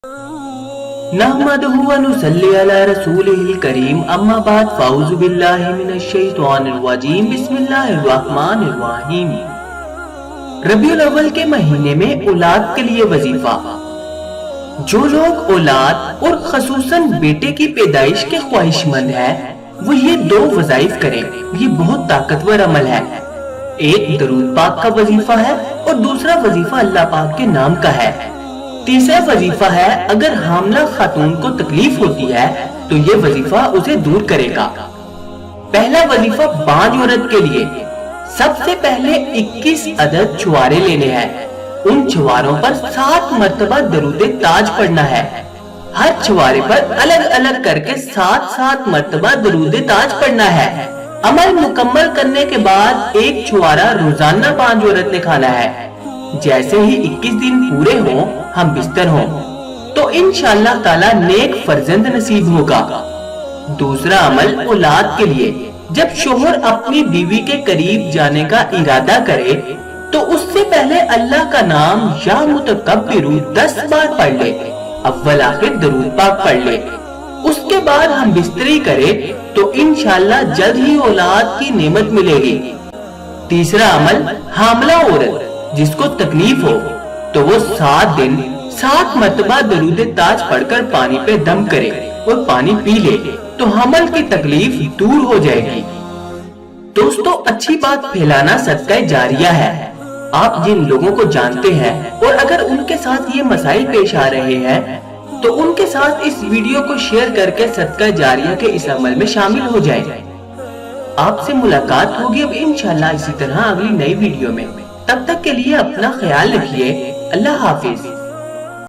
नहमदुहु व नुसल्ली अला रसूलिहिल करीम अम्मा बाद फ़ाऊज़ु बिल्लाहि मिनश शैतानिर रजीम बिस्मिल्लाहिर रहमानिर रहीम। रबीउल अव्वल के महीने में औलाद के लिए वजीफा। जो लोग औलाद और खसूसन बेटे की पैदाइश के ख्वाहिशमंद है वो ये दो वज़ाइफ करें। ये बहुत ताकतवर अमल है। एक दरूद पाक का वजीफा है और दूसरा वजीफा अल्लाह पाक के नाम का है। तीसरा वजीफा है अगर हामला खातून को तकलीफ होती है तो ये वजीफा उसे दूर करेगा। पहला वजीफा बांझ औरत के लिए। सबसे पहले 21 अदद छुआरे लेने हैं। उन छुआरों पर 7 मर्तबा दरूद ताज पढ़ना है। हर छुआरे पर अलग अलग करके 7-7 मर्तबा दरूद ताज पढ़ना है। अमल मुकम्मल करने के बाद एक छुआरा रोजाना बांझ औरत ने खाना है। जैसे ही 21 दिन पूरे हों, हम बिस्तर हों, तो इंशाअल्लाह ताला नेक फर्जंद नसीब होगा। दूसरा अमल औलाद के लिए। जब शोहर अपनी बीवी के करीब जाने का इरादा करे तो उससे पहले अल्लाह का नाम या मुतकब्बिरू 10 बार पढ़ ले। अव्वल आखिर दरूद पाक पढ़ ले। उसके बाद हम बिस्तरी करें तो इंशाअल्लाह जल्द ही औलाद की नेमत मिलेगी। तीसरा अमल हामला औरत जिसको तकलीफ हो तो वो 7 दिन 7 मर्तबा दरूद ताज पढ़कर पानी पे दम करे और पानी पी ले तो हमल की तकलीफ दूर हो जाएगी। दोस्तों, अच्छी बात फैलाना सदका जारिया है। आप जिन लोगों को जानते हैं और अगर उनके साथ ये मसाइल पेश आ रहे हैं तो उनके साथ इस वीडियो को शेयर करके सदका जारिया के इस अमल में शामिल हो जाए। आपसे मुलाकात होगी अब इंशाअल्लाह इसी तरह अगली नई वीडियो में। तब तक के लिए अपना ख्याल रखिए। अल्लाह हाफिज।